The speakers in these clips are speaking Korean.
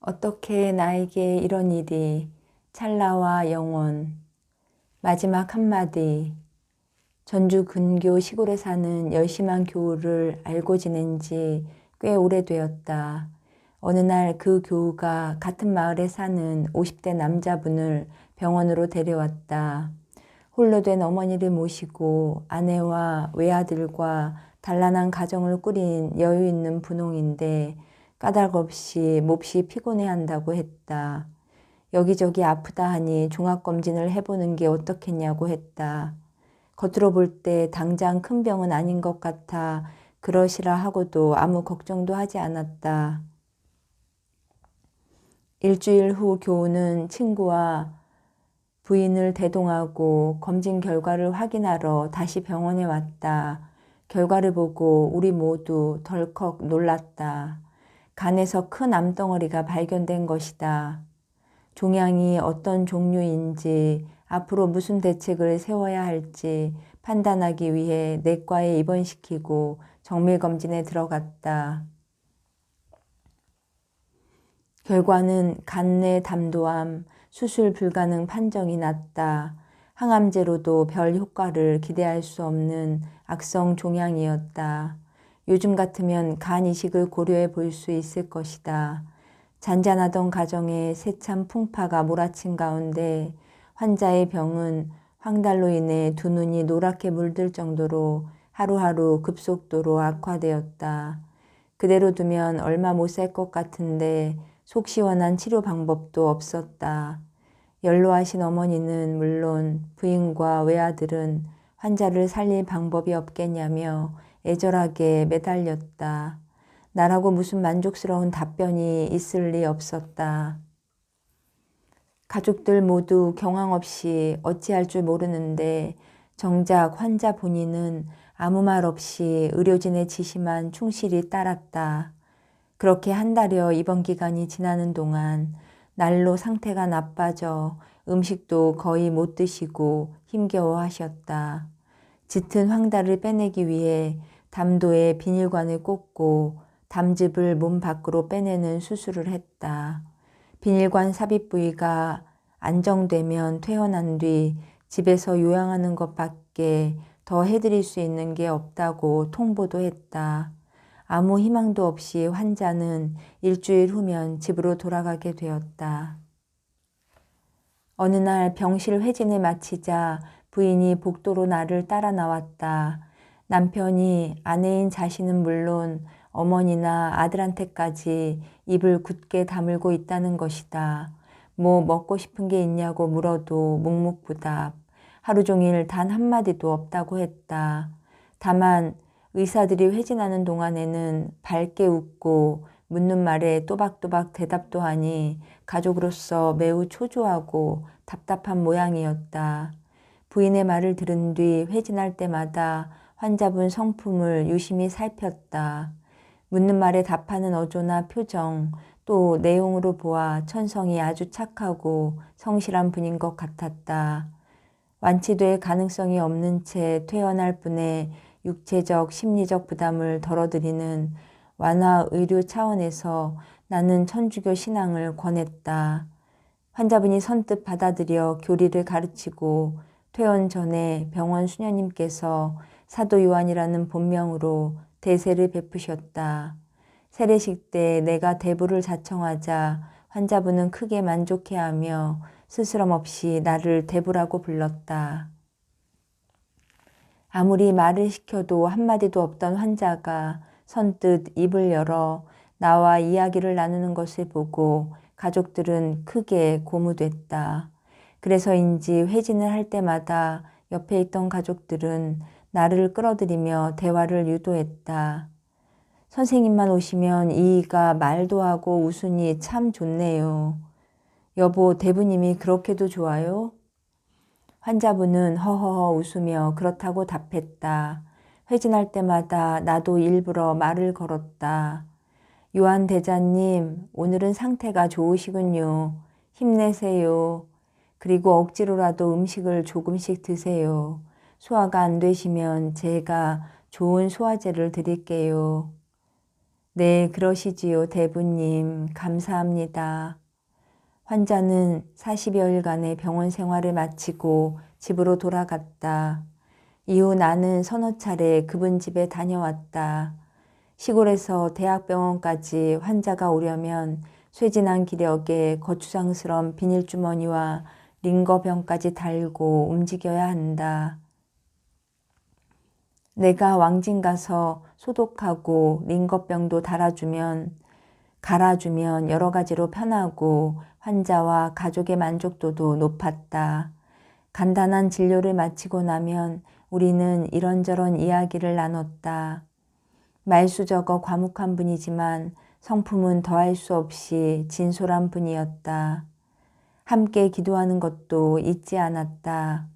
어떻게 나에게 이런 일이 찰나와 영원. 마지막 한마디. 전주 근교 시골에 사는 열심한 교우를 알고 지낸 지 꽤 오래되었다. 어느 날 그 교우가 같은 마을에 사는 50대 남자분을 병원으로 데려왔다. 홀로 된 어머니를 모시고 아내와 외아들과 단란한 가정을 꾸린 여유 있는 분홍인데 까닭없이 몹시 피곤해한다고 했다. 여기저기 아프다 하니 종합검진을 해보는 게 어떻겠냐고 했다. 겉으로 볼 때 당장 큰 병은 아닌 것 같아 그러시라 하고도 아무 걱정도 하지 않았다. 일주일 후 교우는 친구와 부인을 대동하고 검진 결과를 확인하러 다시 병원에 왔다. 결과를 보고 우리 모두 덜컥 놀랐다. 간에서 큰 암덩어리가 발견된 것이다. 종양이 어떤 종류인지 앞으로 무슨 대책을 세워야 할지 판단하기 위해 내과에 입원시키고 정밀검진에 들어갔다. 결과는 간 내 담도암, 수술 불가능 판정이 났다. 항암제로도 별 효과를 기대할 수 없는 악성 종양이었다. 요즘 같으면 간 이식을 고려해 볼 수 있을 것이다. 잔잔하던 가정에 새참 풍파가 몰아친 가운데 환자의 병은 황달로 인해 두 눈이 노랗게 물들 정도로 하루하루 급속도로 악화되었다. 그대로 두면 얼마 못 살 것 같은데 속 시원한 치료 방법도 없었다. 연로하신 어머니는 물론 부인과 외아들은 환자를 살릴 방법이 없겠냐며 애절하게 매달렸다. 나라고 무슨 만족스러운 답변이 있을 리 없었다. 가족들 모두 경황 없이 어찌할 줄 모르는데 정작 환자 본인은 아무 말 없이 의료진의 지시만 충실히 따랐다. 그렇게 한 달여 입원 기간이 지나는 동안 날로 상태가 나빠져 음식도 거의 못 드시고 힘겨워하셨다. 짙은 황달을 빼내기 위해 담도에 비닐관을 꽂고 담즙을 몸 밖으로 빼내는 수술을 했다. 비닐관 삽입 부위가 안정되면 퇴원한 뒤 집에서 요양하는 것밖에 더 해드릴 수 있는 게 없다고 통보도 했다. 아무 희망도 없이 환자는 일주일 후면 집으로 돌아가게 되었다. 어느 날 병실 회진을 마치자 부인이 복도로 나를 따라 나왔다. 남편이 아내인 자신은 물론 어머니나 아들한테까지 입을 굳게 다물고 있다는 것이다. 뭐 먹고 싶은 게 있냐고 물어도 묵묵부답. 하루 종일 단 한마디도 없다고 했다. 다만 의사들이 회진하는 동안에는 밝게 웃고 묻는 말에 또박또박 대답도 하니 가족으로서 매우 초조하고 답답한 모양이었다. 부인의 말을 들은 뒤 회진할 때마다 환자분 성품을 유심히 살폈다. 묻는 말에 답하는 어조나 표정, 또 내용으로 보아 천성이 아주 착하고 성실한 분인 것 같았다. 완치될 가능성이 없는 채 퇴원할 뿐에 육체적, 심리적 부담을 덜어드리는 완화 의료 차원에서 나는 천주교 신앙을 권했다. 환자분이 선뜻 받아들여 교리를 가르치고 퇴원 전에 병원 수녀님께서 사도 요한이라는 본명으로 대세를 베푸셨다. 세례식 때 내가 대부를 자청하자 환자분은 크게 만족해하며 스스럼 없이 나를 대부라고 불렀다. 아무리 말을 시켜도 한마디도 없던 환자가 선뜻 입을 열어 나와 이야기를 나누는 것을 보고 가족들은 크게 고무됐다. 그래서인지 회진을 할 때마다 옆에 있던 가족들은 나를 끌어들이며 대화를 유도했다. 선생님만 오시면 이이가 말도 하고 웃으니 참 좋네요. 여보, 대부님이 그렇게도 좋아요? 환자분은 허허허 웃으며 그렇다고 답했다. 회진할 때마다 나도 일부러 말을 걸었다. 요한 대자님, 오늘은 상태가 좋으시군요. 힘내세요. 그리고 억지로라도 음식을 조금씩 드세요. 소화가 안 되시면 제가 좋은 소화제를 드릴게요. 네, 그러시지요, 대부님. 감사합니다. 환자는 40여일간의 병원 생활을 마치고 집으로 돌아갔다. 이후 나는 서너 차례 그분 집에 다녀왔다. 시골에서 대학병원까지 환자가 오려면 쇠진한 기력에 거추장스러운 비닐주머니와 링거병까지 달고 움직여야 한다. 내가 왕진 가서 소독하고 링거병도 갈아주면 여러 가지로 편하고 환자와 가족의 만족도도 높았다. 간단한 진료를 마치고 나면 우리는 이런저런 이야기를 나눴다. 말수적어 과묵한 분이지만 성품은 더할 수 없이 진솔한 분이었다. 함께 기도하는 것도 잊지 않았다.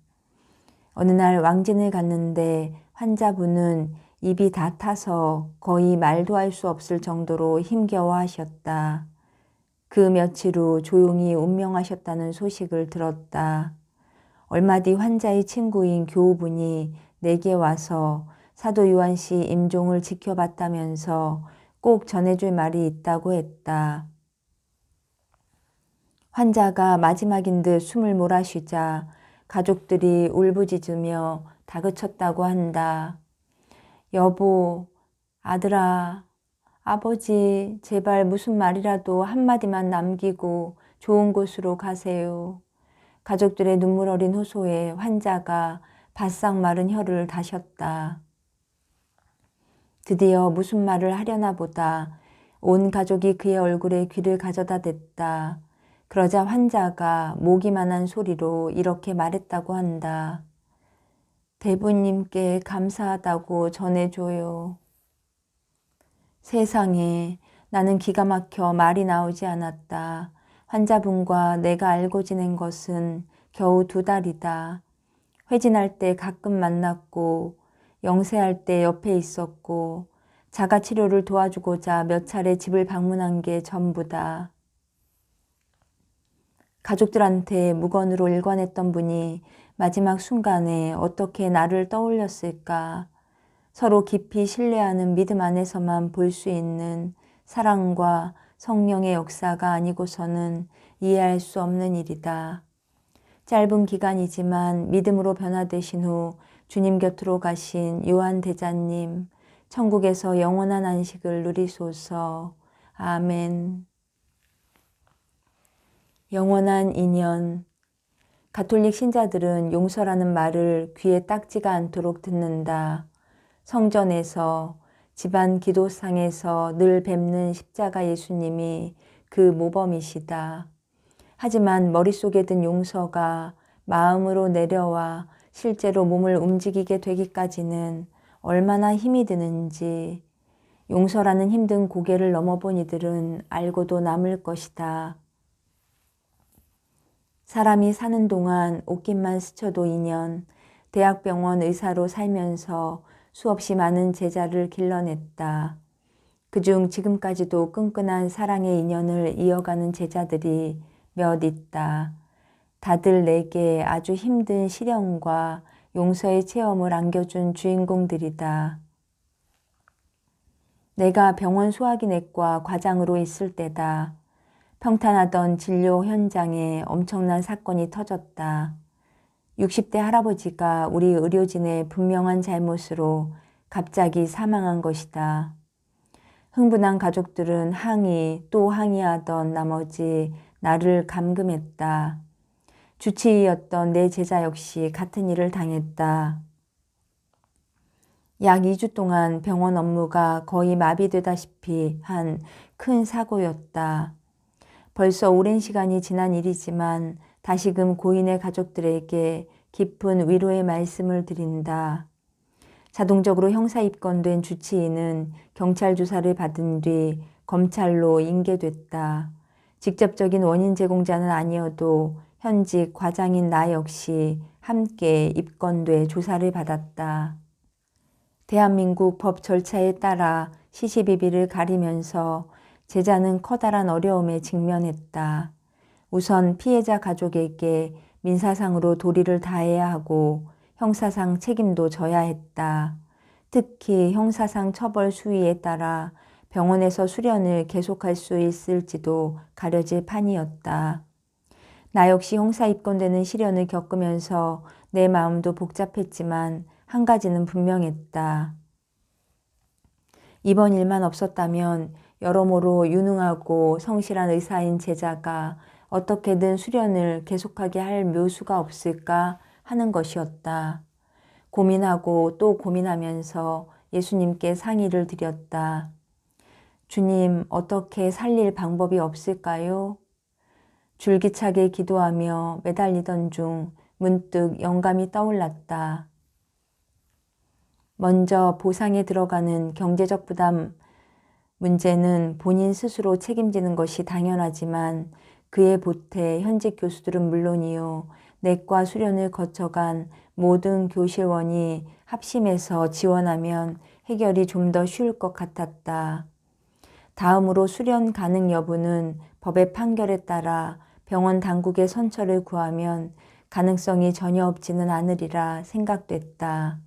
어느 날 왕진을 갔는데 환자분은 입이 다 타서 거의 말도 할 수 없을 정도로 힘겨워하셨다. 그 며칠 후 조용히 운명하셨다는 소식을 들었다. 얼마 뒤 환자의 친구인 교우분이 내게 와서 사도 요한 씨 임종을 지켜봤다면서 꼭 전해줄 말이 있다고 했다. 환자가 마지막인 듯 숨을 몰아쉬자 가족들이 울부짖으며 다그쳤다고 한다. 여보, 아들아, 아버지, 제발 무슨 말이라도 한마디만 남기고 좋은 곳으로 가세요. 가족들의 눈물 어린 호소에 환자가 바싹 마른 혀를 다셨다. 드디어 무슨 말을 하려나 보다 온 가족이 그의 얼굴에 귀를 가져다 댔다. 그러자 환자가 모기만한 소리로 이렇게 말했다고 한다. 대부님께 감사하다고 전해줘요. 세상에, 나는 기가 막혀 말이 나오지 않았다. 환자분과 내가 알고 지낸 것은 겨우 2달이다. 회진할 때 가끔 만났고 영세할 때 옆에 있었고 자가치료를 도와주고자 몇 차례 집을 방문한 게 전부다. 가족들한테 무건으로 일관했던 분이 마지막 순간에 어떻게 나를 떠올렸을까. 서로 깊이 신뢰하는 믿음 안에서만 볼 수 있는 사랑과 성령의 역사가 아니고서는 이해할 수 없는 일이다. 짧은 기간이지만 믿음으로 변화되신 후 주님 곁으로 가신 요한 대자님, 천국에서 영원한 안식을 누리소서. 아멘. 영원한 인연. 가톨릭 신자들은 용서라는 말을 귀에 딱지가 않도록 듣는다. 성전에서, 집안 기도상에서 늘 뵙는 십자가 예수님이 그 모범이시다. 하지만 머릿속에 든 용서가 마음으로 내려와 실제로 몸을 움직이게 되기까지는 얼마나 힘이 드는지 용서라는 힘든 고개를 넘어본 이들은 알고도 남을 것이다. 사람이 사는 동안 옷깃만 스쳐도 인연, 대학병원 의사로 살면서 수없이 많은 제자를 길러냈다. 그중 지금까지도 끈끈한 사랑의 인연을 이어가는 제자들이 몇 있다. 다들 내게 아주 힘든 시련과 용서의 체험을 안겨준 주인공들이다. 내가 병원 소화기내과 과장으로 있을 때다. 평탄하던 진료 현장에 엄청난 사건이 터졌다. 60대 할아버지가 우리 의료진의 분명한 잘못으로 갑자기 사망한 것이다. 흥분한 가족들은 항의 또 항의하던 나머지 나를 감금했다. 주치의였던 내 제자 역시 같은 일을 당했다. 약 2주 동안 병원 업무가 거의 마비되다시피 한 큰 사고였다. 벌써 오랜 시간이 지난 일이지만 다시금 고인의 가족들에게 깊은 위로의 말씀을 드린다. 자동적으로 형사 입건된 주치의는 경찰 조사를 받은 뒤 검찰로 인계됐다. 직접적인 원인 제공자는 아니어도 현직 과장인 나 역시 함께 입건돼 조사를 받았다. 대한민국 법 절차에 따라 시시비비를 가리면서 제자는 커다란 어려움에 직면했다. 우선 피해자 가족에게 민사상으로 도리를 다해야 하고 형사상 책임도 져야 했다. 특히 형사상 처벌 수위에 따라 병원에서 수련을 계속할 수 있을지도 가려질 판이었다. 나 역시 형사 입건되는 시련을 겪으면서 내 마음도 복잡했지만 한 가지는 분명했다. 이번 일만 없었다면 여러모로 유능하고 성실한 의사인 제자가 어떻게든 수련을 계속하게 할 묘수가 없을까 하는 것이었다. 고민하고 또 고민하면서 예수님께 상의를 드렸다. 주님, 어떻게 살릴 방법이 없을까요? 줄기차게 기도하며 매달리던 중 문득 영감이 떠올랐다. 먼저 보상에 들어가는 경제적 부담 문제는 본인 스스로 책임지는 것이 당연하지만 그에 보태 현직 교수들은 물론이요. 내과 수련을 거쳐간 모든 교실원이 합심해서 지원하면 해결이 좀 더 쉬울 것 같았다. 다음으로 수련 가능 여부는 법의 판결에 따라 병원 당국의 선처를 구하면 가능성이 전혀 없지는 않으리라 생각됐다.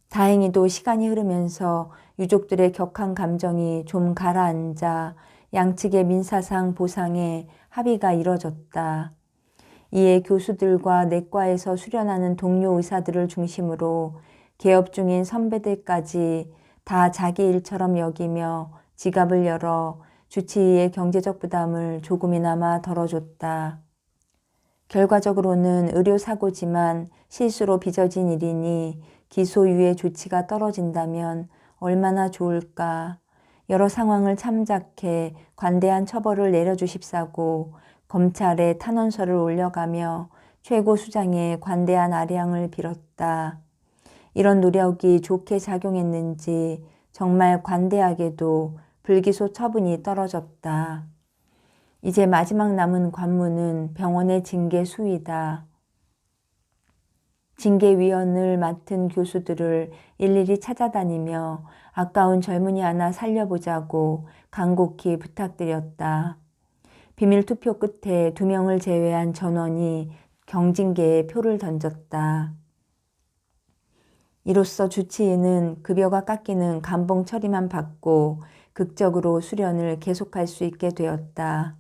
다행히도 시간이 흐르면서 유족들의 격한 감정이 좀 가라앉아 양측의 민사상 보상에 합의가 이뤄졌다. 이에 교수들과 내과에서 수련하는 동료 의사들을 중심으로 개업 중인 선배들까지 다 자기 일처럼 여기며 지갑을 열어 주치의의 경제적 부담을 조금이나마 덜어줬다. 결과적으로는 의료사고지만 실수로 빚어진 일이니 기소유예 조치가 떨어진다면 얼마나 좋을까. 여러 상황을 참작해 관대한 처벌을 내려주십사고 검찰에 탄원서를 올려가며 최고 수장의 관대한 아량을 빌었다. 이런 노력이 좋게 작용했는지 정말 관대하게도 불기소 처분이 떨어졌다. 이제 마지막 남은 관문은 병원의 징계 수위다. 징계위원을 맡은 교수들을 일일이 찾아다니며 아까운 젊은이 하나 살려보자고 간곡히 부탁드렸다. 비밀투표 끝에 2명을 제외한 전원이 경징계에 표를 던졌다. 이로써 주치의는 급여가 깎이는 감봉 처리만 받고 극적으로 수련을 계속할 수 있게 되었다.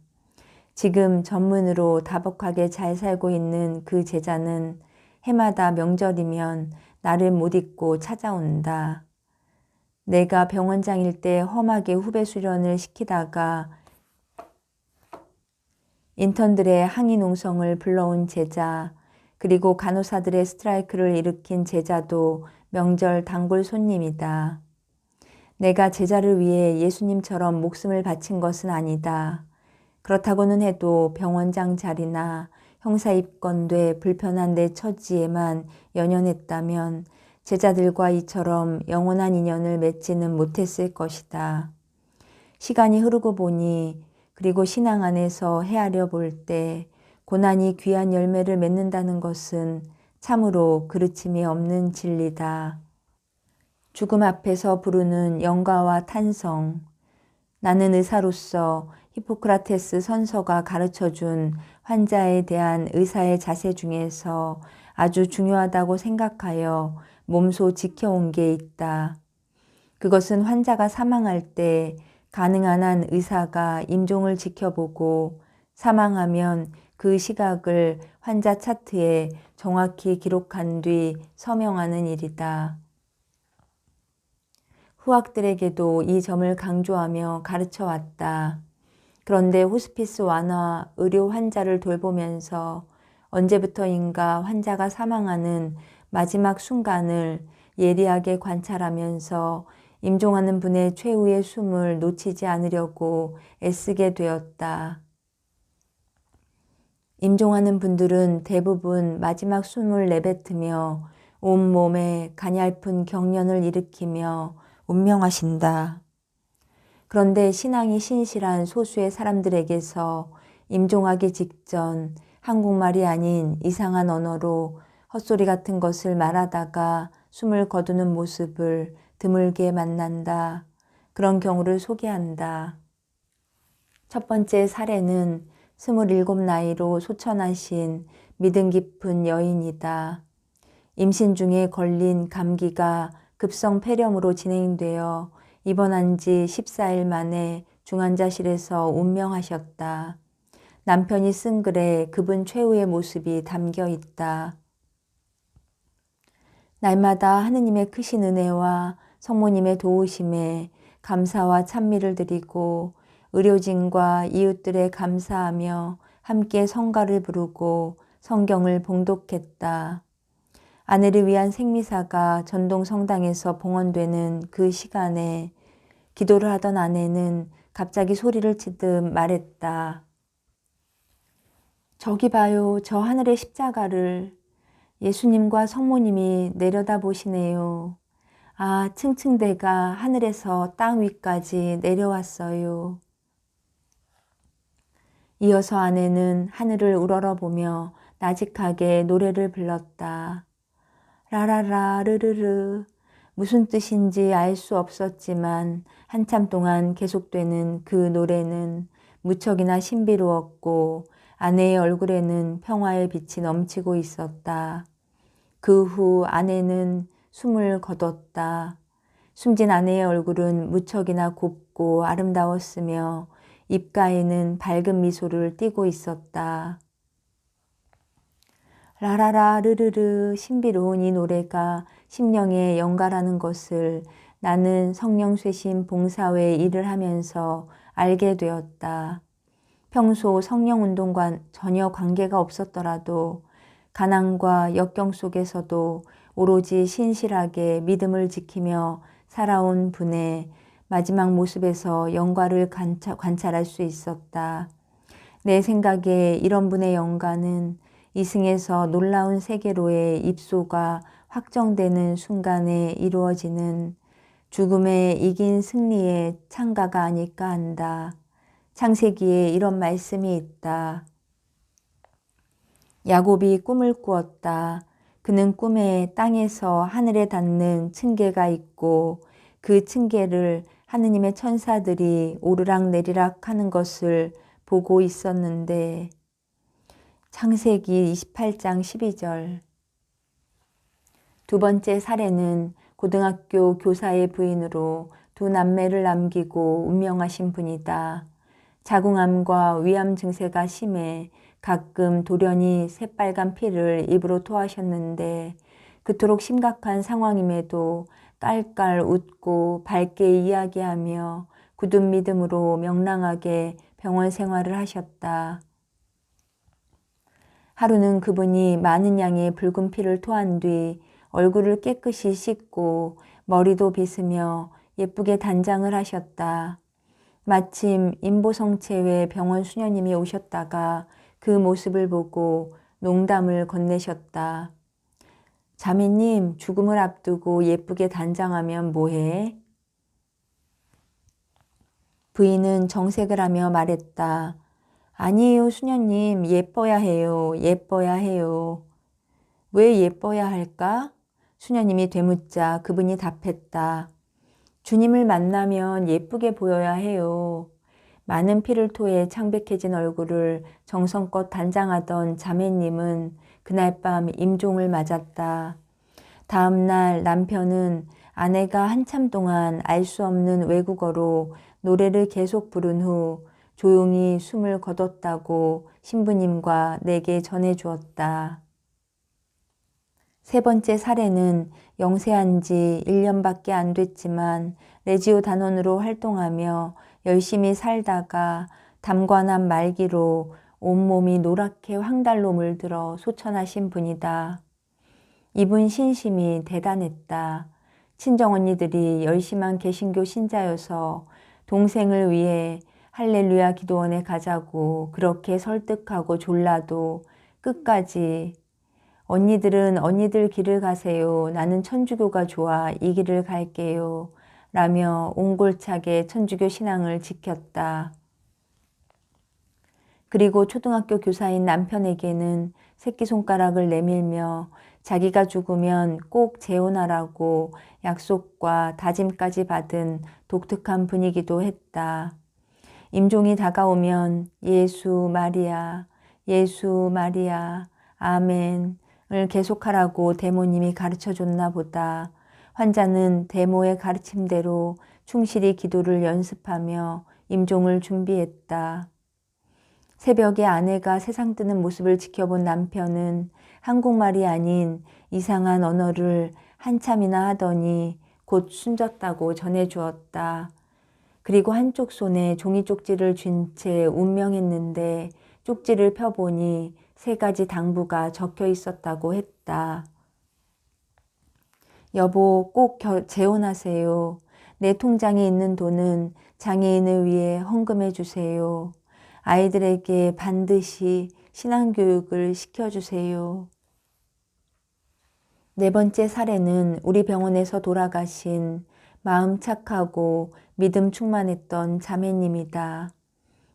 지금 전문으로 다복하게 잘 살고 있는 그 제자는 해마다 명절이면 나를 못 잊고 찾아온다. 내가 병원장일 때 험하게 후배 수련을 시키다가 인턴들의 항의 농성을 불러온 제자, 그리고 간호사들의 스트라이크를 일으킨 제자도 명절 단골 손님이다. 내가 제자를 위해 예수님처럼 목숨을 바친 것은 아니다. 그렇다고는 해도 병원장 자리나 형사 입건돼 불편한 내 처지에만 연연했다면 제자들과 이처럼 영원한 인연을 맺지는 못했을 것이다. 시간이 흐르고 보니 그리고 신앙 안에서 헤아려 볼 때 고난이 귀한 열매를 맺는다는 것은 참으로 그르침이 없는 진리다. 죽음 앞에서 부르는 영가와 탄성. 나는 의사로서 히포크라테스 선서가 가르쳐준 환자에 대한 의사의 자세 중에서 아주 중요하다고 생각하여 몸소 지켜온 게 있다. 그것은 환자가 사망할 때 가능한 한 의사가 임종을 지켜보고 사망하면 그 시각을 환자 차트에 정확히 기록한 뒤 서명하는 일이다. 후학들에게도 이 점을 강조하며 가르쳐 왔다. 그런데 호스피스 완화 의료 환자를 돌보면서 언제부터인가 환자가 사망하는 마지막 순간을 예리하게 관찰하면서 임종하는 분의 최후의 숨을 놓치지 않으려고 애쓰게 되었다. 임종하는 분들은 대부분 마지막 숨을 내뱉으며 온몸에 가냘픈 경련을 일으키며 운명하신다. 그런데 신앙이 신실한 소수의 사람들에게서 임종하기 직전 한국말이 아닌 이상한 언어로 헛소리 같은 것을 말하다가 숨을 거두는 모습을 드물게 만난다. 그런 경우를 소개한다. 첫 번째 사례는 27 나이로 소천하신 믿음 깊은 여인이다. 임신 중에 걸린 감기가 급성 폐렴으로 진행되어 입원한 지 14일 만에 중환자실에서 운명하셨다. 남편이 쓴 글에 그분 최후의 모습이 담겨 있다. 날마다 하느님의 크신 은혜와 성모님의 도우심에 감사와 찬미를 드리고 의료진과 이웃들에 감사하며 함께 성가를 부르고 성경을 봉독했다. 아내를 위한 생미사가 전동성당에서 봉헌되는 그 시간에 기도를 하던 아내는 갑자기 소리를 치듯 말했다. 저기 봐요, 저 하늘의 십자가를. 예수님과 성모님이 내려다보시네요. 아, 층층대가 하늘에서 땅 위까지 내려왔어요. 이어서 아내는 하늘을 우러러보며 나직하게 노래를 불렀다. 라라라 르르르. 무슨 뜻인지 알 수 없었지만 한참 동안 계속되는 그 노래는 무척이나 신비로웠고 아내의 얼굴에는 평화의 빛이 넘치고 있었다. 그 후 아내는 숨을 거뒀다. 숨진 아내의 얼굴은 무척이나 곱고 아름다웠으며 입가에는 밝은 미소를 띠고 있었다. 라라라 르르르 신비로운 이 노래가 심령에 연가라는 것을 나는 성령쇄신 봉사회 일을 하면서 알게 되었다. 평소 성령운동과 전혀 관계가 없었더라도 가난과 역경 속에서도 오로지 신실하게 믿음을 지키며 살아온 분의 마지막 모습에서 영가를 관찰할 수 있었다. 내 생각에 이런 분의 영가는 이승에서 놀라운 세계로의 입소가 확정되는 순간에 이루어지는 죽음에 이긴 승리의 찬가가 아닐까 한다. 창세기에 이런 말씀이 있다. 야곱이 꿈을 꾸었다. 그는 꿈에 땅에서 하늘에 닿는 층계가 있고 그 층계를 하느님의 천사들이 오르락 내리락 하는 것을 보고 있었는데 창세기 28장 12절. 두 번째 사례는 고등학교 교사의 부인으로 두 남매를 남기고 운명하신 분이다. 자궁암과 위암 증세가 심해 가끔 돌연히 새빨간 피를 입으로 토하셨는데 그토록 심각한 상황임에도 깔깔 웃고 밝게 이야기하며 굳은 믿음으로 명랑하게 병원 생활을 하셨다. 하루는 그분이 많은 양의 붉은 피를 토한 뒤 얼굴을 깨끗이 씻고 머리도 빗으며 예쁘게 단장을 하셨다. 마침 임보성체외 병원 수녀님이 오셨다가 그 모습을 보고 농담을 건네셨다. 자매님, 죽음을 앞두고 예쁘게 단장하면 뭐해? 부인은 정색을 하며 말했다. 아니에요, 수녀님. 예뻐야 해요. 예뻐야 해요. 왜 예뻐야 할까? 수녀님이 되묻자 그분이 답했다. 주님을 만나면 예쁘게 보여야 해요. 많은 피를 토해 창백해진 얼굴을 정성껏 단장하던 자매님은 그날 밤 임종을 맞았다. 다음 날 남편은 아내가 한참 동안 알 수 없는 외국어로 노래를 계속 부른 후 조용히 숨을 거뒀다고 신부님과 내게 전해주었다. 세 번째 사례는 영세한 지 1년밖에 안 됐지만 레지오 단원으로 활동하며 열심히 살다가 담관암 말기로 온몸이 노랗게 황달로 물들어 소천하신 분이다. 이분 신심이 대단했다. 친정언니들이 열심한 개신교 신자여서 동생을 위해 할렐루야 기도원에 가자고 그렇게 설득하고 졸라도 끝까지 언니들은 언니들 길을 가세요. 나는 천주교가 좋아. 이 길을 갈게요. 라며 옹골차게 천주교 신앙을 지켰다. 그리고 초등학교 교사인 남편에게는 새끼손가락을 내밀며 자기가 죽으면 꼭 재혼하라고 약속과 다짐까지 받은 독특한 분이기도 했다. 임종이 다가오면 예수 마리아, 예수 마리아, 아멘을 계속하라고 대모님이 가르쳐줬나 보다. 환자는 대모의 가르침대로 충실히 기도를 연습하며 임종을 준비했다. 새벽에 아내가 세상 뜨는 모습을 지켜본 남편은 한국말이 아닌 이상한 언어를 한참이나 하더니 곧 숨졌다고 전해주었다. 그리고 한쪽 손에 종이 쪽지를 쥔 채 운명했는데 쪽지를 펴보니 3가지 당부가 적혀 있었다고 했다. 여보, 꼭 재혼하세요. 내 통장에 있는 돈은 장애인을 위해 헌금해 주세요. 아이들에게 반드시 신앙교육을 시켜주세요. 4번째 사례는 우리 병원에서 돌아가신 마음 착하고 믿음 충만했던 자매님이다.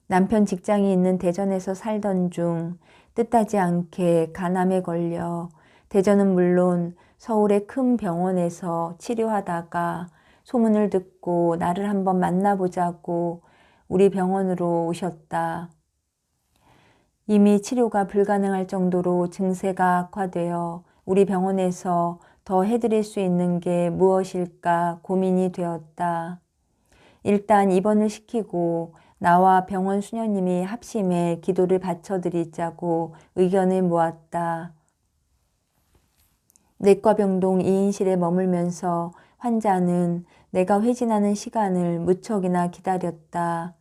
남편 직장이 있는 대전에서 살던 중 뜻하지 않게 간암에 걸려 대전은 물론 서울의 큰 병원에서 치료하다가 소문을 듣고 나를 한번 만나보자고 우리 병원으로 오셨다. 이미 치료가 불가능할 정도로 증세가 악화되어 우리 병원에서 더 해드릴 수 있는 게 무엇일까 고민이 되었다. 일단 입원을 시키고 나와 병원 수녀님이 합심해 기도를 바쳐드리자고 의견을 모았다. 내과병동 2인실에 머물면서 환자는 내가 회진하는 시간을 무척이나 기다렸다.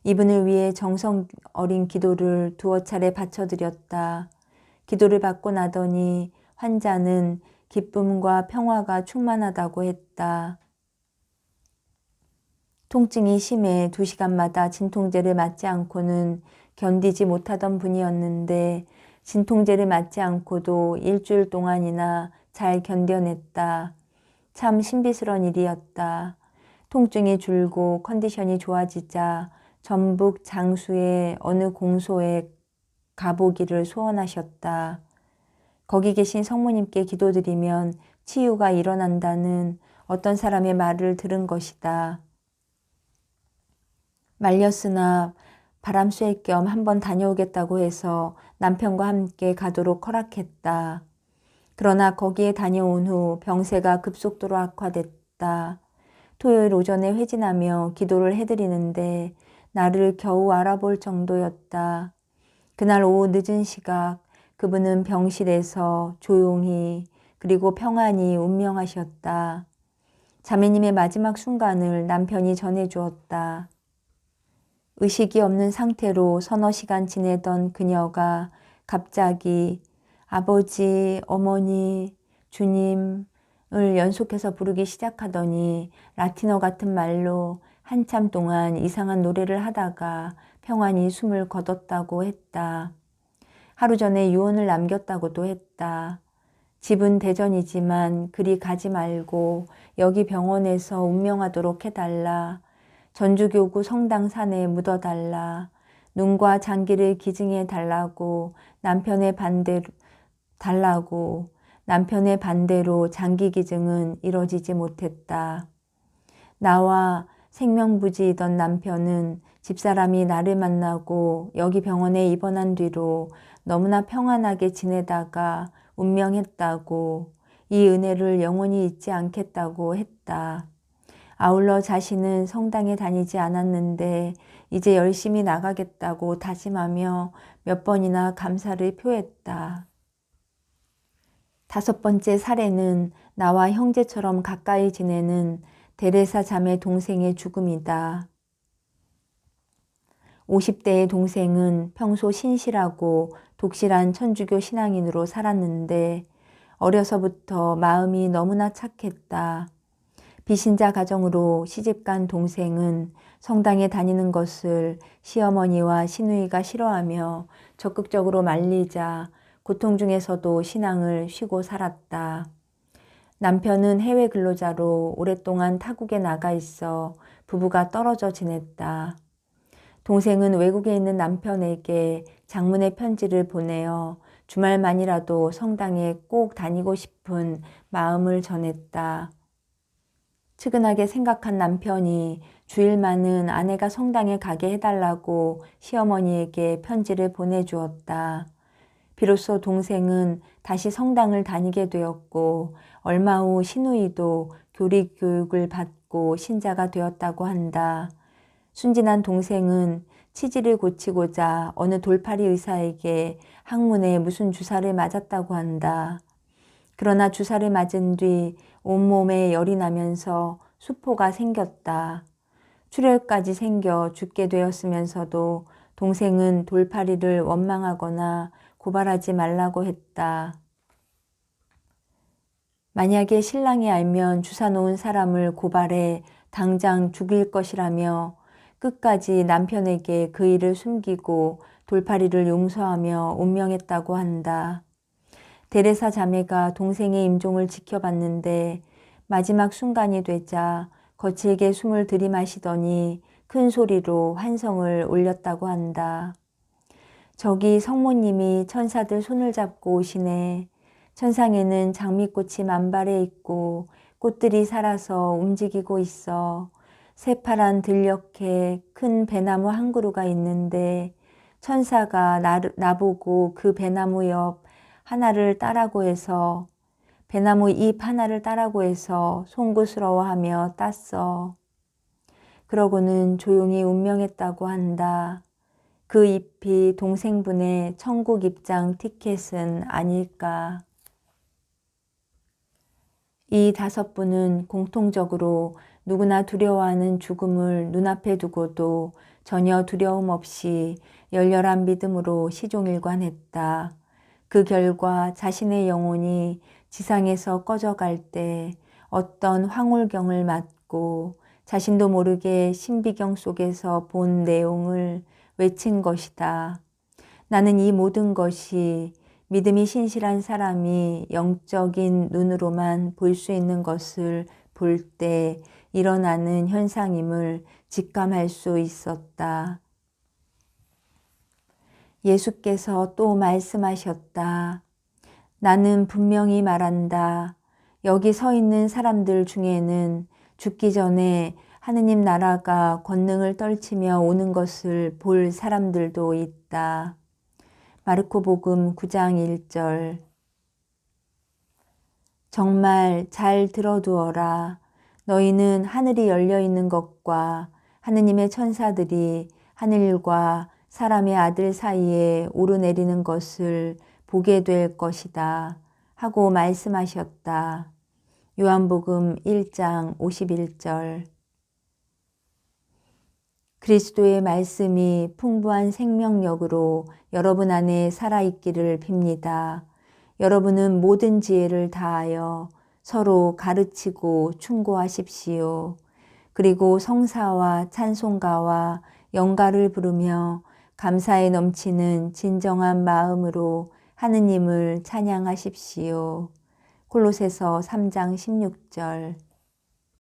이분을 위해 정성 어린 기도를 2차례 바쳐드렸다. 기도를 받고 나더니 환자는 기쁨과 평화가 충만하다고 했다. 통증이 심해 2시간마다 진통제를 맞지 않고는 견디지 못하던 분이었는데 진통제를 맞지 않고도 일주일 동안이나 잘 견뎌냈다. 참 신비스러운 일이었다. 통증이 줄고 컨디션이 좋아지자 전북 장수의 어느 공소에 가보기를 소원하셨다. 거기 계신 성모님께 기도드리면 치유가 일어난다는 어떤 사람의 말을 들은 것이다. 말렸으나 바람 쐴 겸 한번 다녀오겠다고 해서 남편과 함께 가도록 허락했다. 그러나 거기에 다녀온 후 병세가 급속도로 악화됐다. 토요일 오전에 회진하며 기도를 해드리는데 나를 겨우 알아볼 정도였다. 그날 오후 늦은 시각 그분은 병실에서 조용히 그리고 평안히 운명하셨다. 자매님의 마지막 순간을 남편이 전해주었다. 의식이 없는 상태로 서너 시간 지내던 그녀가 갑자기 아버지, 어머니, 주님을 연속해서 부르기 시작하더니 라틴어 같은 말로 한참 동안 이상한 노래를 하다가 평안히 숨을 거뒀다고 했다. 하루 전에 유언을 남겼다고도 했다. 집은 대전이지만 그리 가지 말고 여기 병원에서 운명하도록 해달라. 전주교구 성당 산에 묻어달라. 눈과 장기를 기증해 달라고 남편의 반대로 장기 기증은 이뤄지지 못했다. 나와 생명부지이던 남편은 집사람이 나를 만나고 여기 병원에 입원한 뒤로 너무나 평안하게 지내다가 운명했다고, 이 은혜를 영원히 잊지 않겠다고 했다. 아울러 자신은 성당에 다니지 않았는데 이제 열심히 나가겠다고 다짐하며 몇 번이나 감사를 표했다. 5번째 사례는 나와 형제처럼 가까이 지내는 데레사 자매 동생의 죽음이다. 50대의 동생은 평소 신실하고 독실한 천주교 신앙인으로 살았는데 어려서부터 마음이 너무나 착했다. 비신자 가정으로 시집간 동생은 성당에 다니는 것을 시어머니와 시누이가 싫어하며 적극적으로 말리자 고통 중에서도 신앙을 쉬고 살았다. 남편은 해외 근로자로 오랫동안 타국에 나가 있어 부부가 떨어져 지냈다. 동생은 외국에 있는 남편에게 장문의 편지를 보내어 주말만이라도 성당에 꼭 다니고 싶은 마음을 전했다. 측은하게 생각한 남편이 주일만은 아내가 성당에 가게 해달라고 시어머니에게 편지를 보내주었다. 비로소 동생은 다시 성당을 다니게 되었고 얼마 후 시누이도 교리 교육을 받고 받고 신자가 되었다고 한다. 순진한 동생은 치질을 고치고자 어느 돌팔이 의사에게 항문에 무슨 주사를 맞았다고 한다. 그러나 주사를 맞은 뒤 온몸에 열이 나면서 수포가 생겼다. 출혈까지 생겨 죽게 되었으면서도 동생은 돌팔이를 원망하거나 고발하지 말라고 했다. 만약에 신랑이 알면 주사 놓은 사람을 고발해 당장 죽일 것이라며 끝까지 남편에게 그 일을 숨기고 돌팔이를 용서하며 운명했다고 한다. 데레사 자매가 동생의 임종을 지켜봤는데 마지막 순간이 되자 거칠게 숨을 들이마시더니 큰 소리로 환성을 올렸다고 한다. 저기 성모님이 천사들 손을 잡고 오시네. 천상에는 장미꽃이 만발해 있고 꽃들이 살아서 움직이고 있어. 새파란 들녘에 큰 배나무 한 그루가 있는데 천사가 나보고 그 배나무 옆 하나를 따라고 해서 배나무 잎 하나를 따라고 해서 송구스러워하며 땄어. 그러고는 조용히 운명했다고 한다. 그 잎이 동생분의 천국 입장 티켓은 아닐까. 이 5분은 공통적으로 누구나 두려워하는 죽음을 눈앞에 두고도 전혀 두려움 없이 열렬한 믿음으로 시종일관했다. 그 결과 자신의 영혼이 지상에서 꺼져갈 때 어떤 황홀경을 맞고 자신도 모르게 신비경 속에서 본 내용을 외친 것이다. 나는 이 모든 것이 믿음이 신실한 사람이 영적인 눈으로만 볼 수 있는 것을 볼 때 일어나는 현상임을 직감할 수 있었다. 예수께서 또 말씀하셨다. 나는 분명히 말한다. 여기 서 있는 사람들 중에는 죽기 전에 하느님 나라가 권능을 떨치며 오는 것을 볼 사람들도 있다. 마르코복음 9장 1절. 정말 잘 들어두어라. 너희는 하늘이 열려 있는 것과 하느님의 천사들이 하늘과 사람의 아들 사이에 오르내리는 것을 보게 될 것이다. 하고 말씀하셨다. 요한복음 1장 51절. 그리스도의 말씀이 풍부한 생명력으로 여러분 안에 살아있기를 빕니다. 여러분은 모든 지혜를 다하여 서로 가르치고 충고하십시오. 그리고 성사와 찬송가와 영가를 부르며 감사에 넘치는 진정한 마음으로 하느님을 찬양하십시오. 콜로새서 3장 16절.